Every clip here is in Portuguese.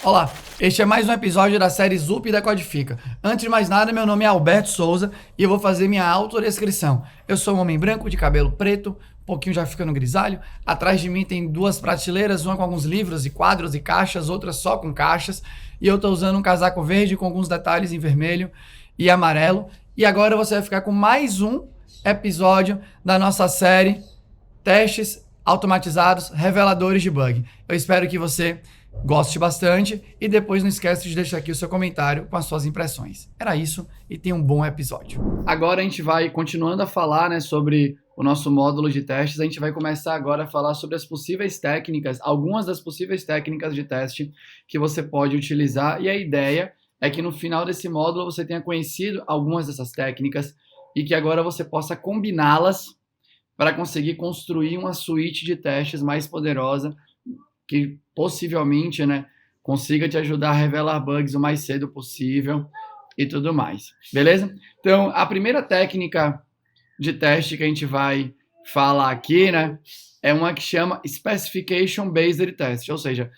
Olá, este é mais um episódio da série Zup da Codifica. Antes de mais nada, meu nome é Alberto Souza e eu vou fazer minha autodescrição. Eu sou um homem branco de cabelo preto, um pouquinho já ficando grisalho. Atrás de mim tem duas prateleiras, uma com alguns livros e quadros e caixas, outra só com caixas. E eu tô usando um casaco verde com alguns detalhes em vermelho e amarelo. E agora você vai ficar com mais um episódio da nossa série Testes Automatizados Reveladores de Bug. Eu espero que você goste bastante e depois não esquece de deixar aqui o seu comentário com as suas impressões. Era isso e tenha um bom episódio. Agora a gente vai continuando a falar, sobre o nosso módulo de testes. A gente vai começar agora a falar sobre as possíveis técnicas, algumas das possíveis técnicas de teste que você pode utilizar, e a ideia é que no final desse módulo você tenha conhecido algumas dessas técnicas e que agora você possa combiná-las para conseguir construir uma suíte de testes mais poderosa que possivelmente, consiga te ajudar a revelar bugs o mais cedo possível e tudo mais, beleza? Então, a primeira técnica de teste que a gente vai falar aqui, é uma que chama Specification Based Test, ou seja,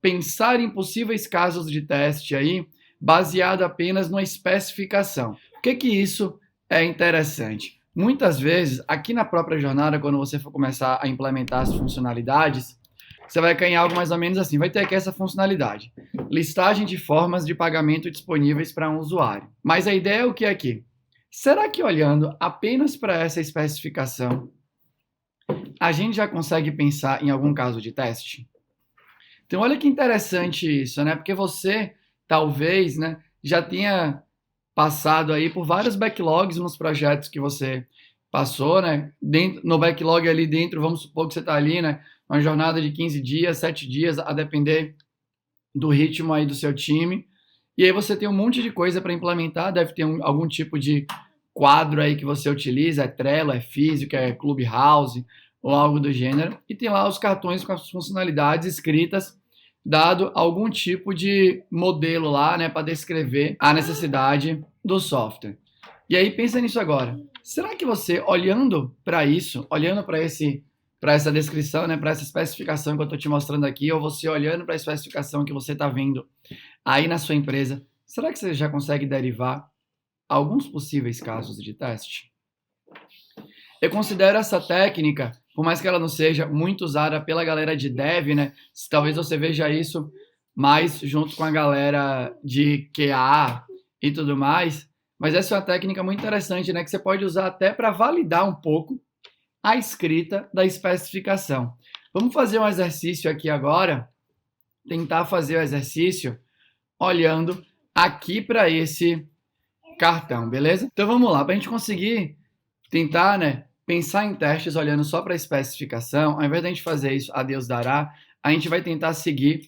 pensar em possíveis casos de teste aí, baseado apenas numa especificação. Por que isso é interessante? Muitas vezes, aqui na própria jornada, quando você for começar a implementar as funcionalidades, você vai cair em algo mais ou menos assim, vai ter aqui essa funcionalidade, listagem de formas de pagamento disponíveis para um usuário. Mas a ideia é o que aqui? Será que olhando apenas para essa especificação, a gente já consegue pensar em algum caso de teste? Então olha que interessante isso, porque você talvez já tenha passado aí por vários backlogs nos projetos que você passou, no backlog ali dentro, vamos supor que você está ali, uma jornada de 15 dias, 7 dias, a depender do ritmo aí do seu time. E aí você tem um monte de coisa para implementar, deve ter algum tipo de quadro aí que você utiliza, é Trello, é Físico, é Clubhouse ou algo do gênero. E tem lá os cartões com as funcionalidades escritas, dado algum tipo de modelo lá, para descrever a necessidade do software. E aí pensa nisso agora. Será que você, olhando para isso, olhando para essa descrição, para essa especificação que eu estou te mostrando aqui, ou você olhando para a especificação que você está vendo aí na sua empresa, será que você já consegue derivar alguns possíveis casos de teste? Eu considero essa técnica, por mais que ela não seja muito usada pela galera de dev, talvez você veja isso mais junto com a galera de QA e tudo mais, mas essa é uma técnica muito interessante, que você pode usar até para validar um pouco a escrita da especificação. Vamos fazer um exercício aqui agora, tentar fazer o exercício olhando aqui para esse cartão, beleza? Então vamos lá, para a gente conseguir tentar, pensar em testes olhando só para a especificação, ao invés de a gente fazer isso, a Deus dará, a gente vai tentar seguir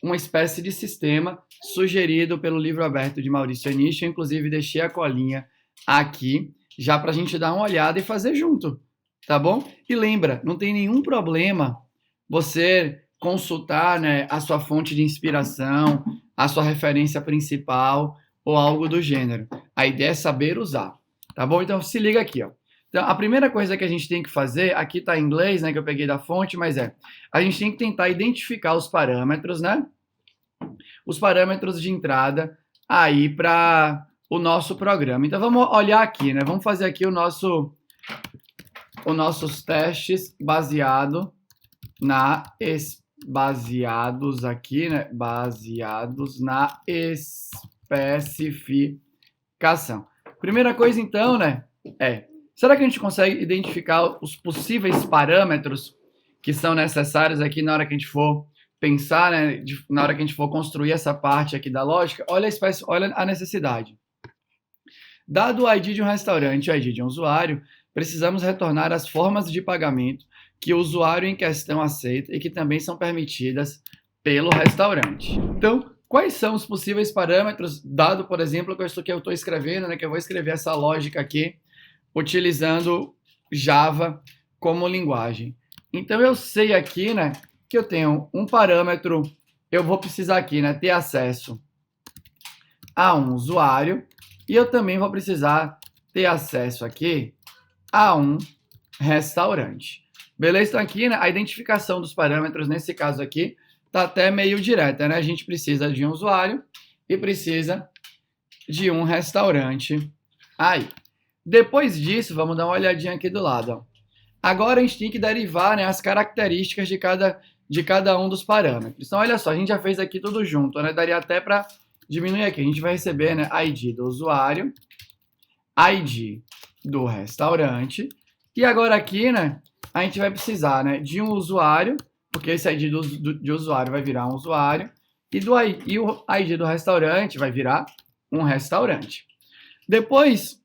uma espécie de sistema sugerido pelo livro aberto de Maurício Anish. Eu, inclusive, deixei a colinha aqui, já para a gente dar uma olhada e fazer junto, tá bom? E lembra, não tem nenhum problema você consultar a sua fonte de inspiração, a sua referência principal ou algo do gênero. A ideia é saber usar, tá bom? Então se liga aqui, ó. Então, a primeira coisa que a gente tem que fazer, aqui está em inglês, que eu peguei da fonte, mas a gente tem que tentar identificar os parâmetros, os parâmetros de entrada aí para o nosso programa. Então, vamos olhar aqui, vamos fazer aqui os nossos testes baseados na especificação. Primeira coisa, então, será que a gente consegue identificar os possíveis parâmetros que são necessários aqui na hora que a gente for pensar, na hora que a gente for construir essa parte aqui da lógica? Olha a necessidade. Dado o ID de um restaurante e o ID de um usuário, precisamos retornar as formas de pagamento que o usuário em questão aceita e que também são permitidas pelo restaurante. Então, quais são os possíveis parâmetros, dado, por exemplo, que eu estou escrevendo, que eu vou escrever essa lógica aqui, utilizando Java como linguagem. Então, eu sei aqui, que eu tenho um parâmetro, eu vou precisar aqui, ter acesso a um usuário, e eu também vou precisar ter acesso aqui a um restaurante. Beleza? Então, aqui, a identificação dos parâmetros, nesse caso aqui, tá até meio direta, né? A gente precisa de um usuário e precisa de um restaurante aí. Depois disso, vamos dar uma olhadinha aqui do lado, ó. Agora a gente tem que derivar, né, as características de cada um dos parâmetros. Então, olha só, a gente já fez aqui tudo junto, né? Daria até para diminuir aqui. A gente vai receber, né, ID do usuário, ID do restaurante. E agora aqui, né, a gente vai precisar, né, de um usuário, porque esse ID de usuário vai virar um usuário, e o ID do restaurante vai virar um restaurante. Depois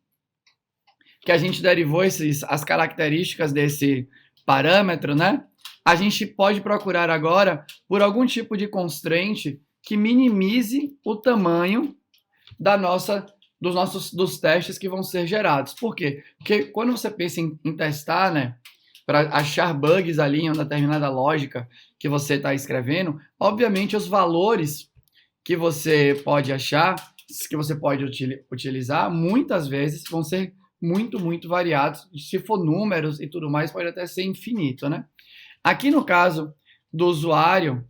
que a gente derivou as características desse parâmetro, né, a gente pode procurar agora por algum tipo de constraint que minimize o tamanho dos testes que vão ser gerados. Por quê? Porque quando você pensa em testar, né, para achar bugs ali em uma determinada lógica que você está escrevendo, obviamente os valores que você pode achar, que você pode utilizar, muitas vezes vão ser muito, muito variados. Se for números e tudo mais, pode até ser infinito, né? Aqui no caso do usuário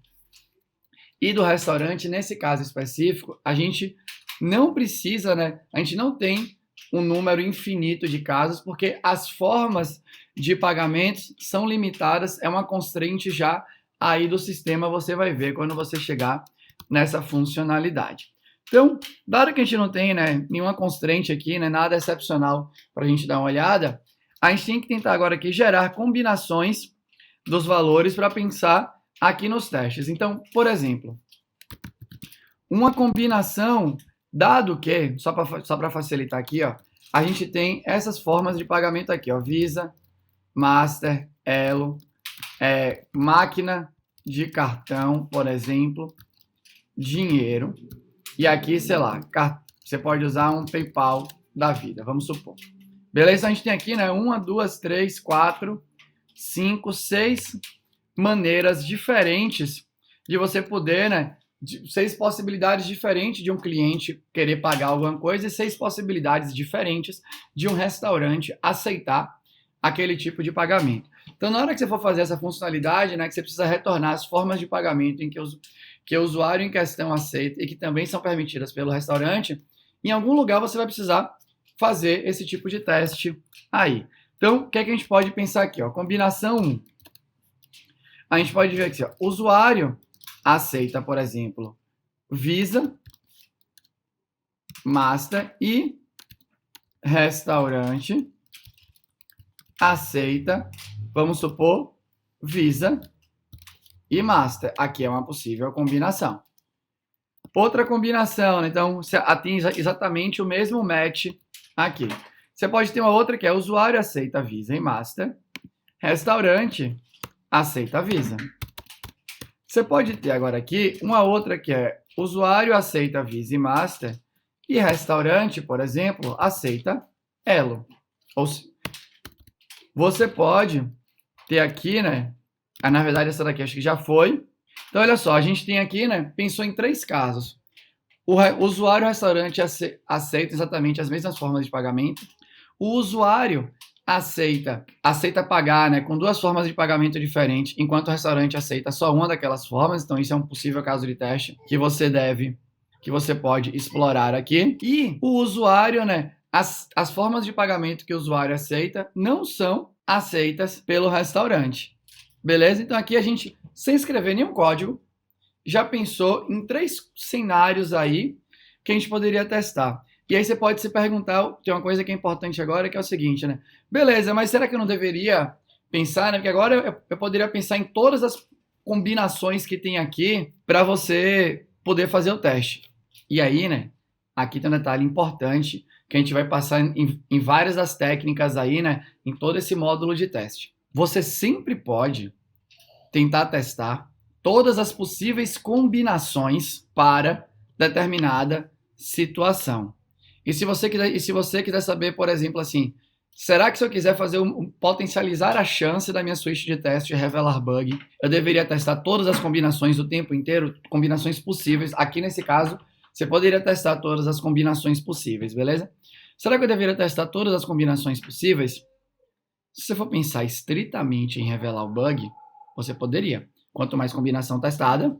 e do restaurante, nesse caso específico, a gente não precisa, né? A gente não tem um número infinito de casos, porque as formas de pagamentos são limitadas, é uma constraint já aí do sistema, você vai ver quando você chegar nessa funcionalidade. Então, dado que a gente não tem, né, nenhuma constraint aqui, né, nada excepcional para a gente dar uma olhada, a gente tem que tentar agora aqui gerar combinações dos valores para pensar aqui nos testes. Então, por exemplo, uma combinação, dado que, só para facilitar aqui, ó, a gente tem essas formas de pagamento aqui, ó, Visa, Master, Elo, máquina de cartão, por exemplo, dinheiro, e aqui, sei lá, você pode usar um PayPal da vida, vamos supor. Beleza? A gente tem aqui, né, 1, 2, 3, 4, 5, 6 maneiras diferentes de você poder, né, 6 possibilidades diferentes de um cliente querer pagar alguma coisa e 6 possibilidades diferentes de um restaurante aceitar aquele tipo de pagamento. Então, na hora que você for fazer essa funcionalidade, né, que você precisa retornar as formas de pagamento em que o usuário em questão aceita e que também são permitidas pelo restaurante, em algum lugar você vai precisar fazer esse tipo de teste aí. Então, o que é que a gente pode pensar aqui? Ó? Combinação 1. A gente pode ver aqui, ó, usuário aceita, por exemplo, Visa, Master e restaurante aceita, vamos supor, Visa e Master. Aqui é uma possível combinação. Outra combinação, né? Então, você atinge exatamente o mesmo match aqui. Você pode ter uma outra que é usuário aceita Visa e Master, restaurante aceita Visa. Você pode ter agora aqui uma outra que é usuário aceita Visa e Master e restaurante, por exemplo, aceita Elo. Ou você pode ter aqui, né? Na verdade, essa daqui acho que já foi. Então, olha só, a gente tem aqui, né? Pensou em 3 casos. O usuário restaurante aceita exatamente as mesmas formas de pagamento. O usuário aceita pagar, né, com 2 formas de pagamento diferentes, enquanto o restaurante aceita só uma daquelas formas. Então, isso é um possível caso de teste que você pode explorar aqui. E o usuário, né, as formas de pagamento que o usuário aceita não são aceitas pelo restaurante. Beleza? Então, aqui a gente, sem escrever nenhum código, já pensou em 3 cenários aí que a gente poderia testar. E aí você pode se perguntar, tem uma coisa que é importante agora, que é o seguinte, né? Beleza, mas será que eu não deveria pensar, né? Porque agora eu poderia pensar em todas as combinações que tem aqui para você poder fazer o teste. E aí, né? Aqui tem um detalhe importante que a gente vai passar em várias das técnicas aí, né? Em todo esse módulo de teste. Você sempre pode tentar testar todas as possíveis combinações para determinada situação. E se você quiser saber, por exemplo, assim, será que se eu quiser fazer potencializar a chance da minha switch de teste revelar bug, eu deveria testar todas as combinações o tempo inteiro, combinações possíveis? Aqui nesse caso, você poderia testar todas as combinações possíveis, beleza? Será que eu deveria testar todas as combinações possíveis? Se você for pensar estritamente em revelar o bug, você poderia. Quanto mais combinação testada,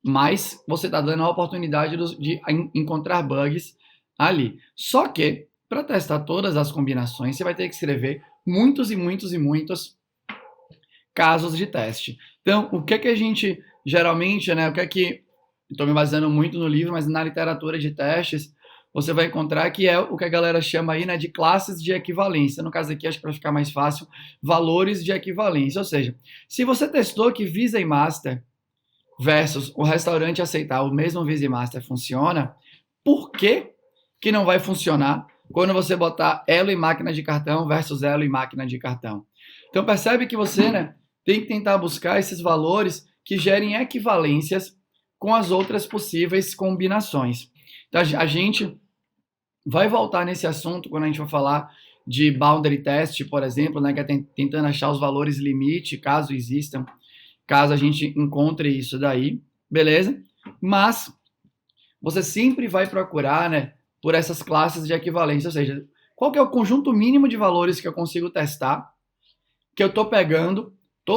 mais você está dando a oportunidade de encontrar bugs ali. Só que, para testar todas as combinações, você vai ter que escrever muitos e muitos e muitos casos de teste. Então, o que a gente geralmente, né, estou me baseando muito no livro, mas na literatura de testes, você vai encontrar que é o que a galera chama aí, né, de classes de equivalência. No caso aqui, acho que para ficar mais fácil, valores de equivalência. Ou seja, se você testou que Visa e Master versus o restaurante aceitar o mesmo Visa e Master funciona, por que não vai funcionar quando você botar Elo e máquina de cartão versus Elo e máquina de cartão? Então percebe que você, né, tem que tentar buscar esses valores que gerem equivalências com as outras possíveis combinações. Então a gente vai voltar nesse assunto quando a gente for falar de boundary test, por exemplo, né, que é tentando achar os valores limite, caso existam, caso a gente encontre isso daí, beleza? Mas você sempre vai procurar, né, por essas classes de equivalência, ou seja, qual que é o conjunto mínimo de valores que eu consigo testar, que eu estou pegando, que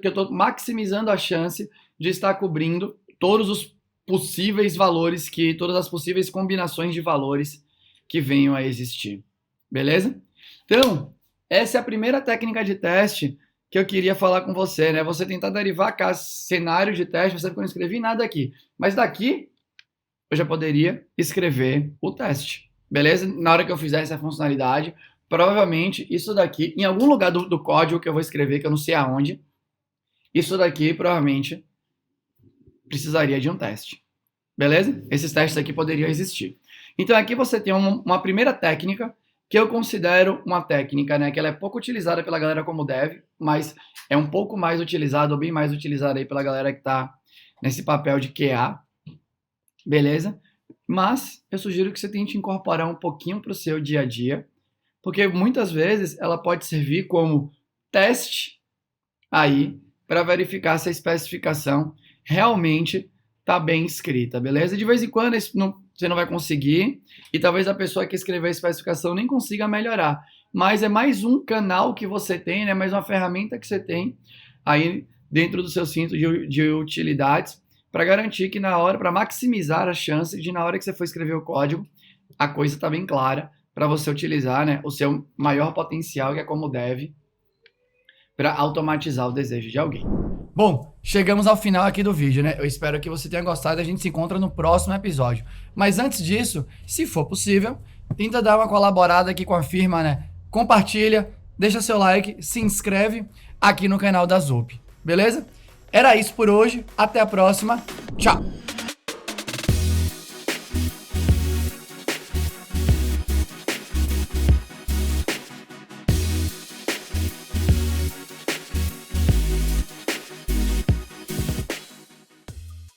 eu estou maximizando a chance de estar cobrindo todos os possíveis valores, todas as possíveis combinações de valores que venham a existir, beleza? Então, essa é a primeira técnica de teste que eu queria falar com você, né? Você tentar derivar cenários de teste, você não escrevi nada aqui, mas daqui eu já poderia escrever o teste, beleza? Na hora que eu fizer essa funcionalidade, provavelmente isso daqui, em algum lugar do código que eu vou escrever, que eu não sei aonde, isso daqui provavelmente precisaria de um teste, beleza? Esses testes aqui poderiam existir. Então aqui você tem uma primeira técnica que eu considero uma técnica, né, que ela é pouco utilizada pela galera como dev, mas é um pouco mais utilizada, ou bem mais utilizada aí pela galera que está nesse papel de QA, beleza? Mas eu sugiro que você tente incorporar um pouquinho para o seu dia a dia, porque muitas vezes ela pode servir como teste aí para verificar se a especificação realmente está bem escrita, beleza? De vez em quando você não vai conseguir e talvez a pessoa que escreveu a especificação nem consiga melhorar, mas é mais um canal que você tem, né? Mais uma ferramenta que você tem aí dentro do seu cinto de utilidades para garantir que para maximizar a chance de na hora que você for escrever o código, a coisa está bem clara para você utilizar, né, o seu maior potencial, que é como dev, para automatizar o desejo de alguém. Bom, chegamos ao final aqui do vídeo, né? Eu espero que você tenha gostado e a gente se encontra no próximo episódio. Mas antes disso, se for possível, tenta dar uma colaborada aqui com a firma, né? Compartilha, deixa seu like, se inscreve aqui no canal da Zup, beleza? Era isso por hoje, até a próxima, tchau!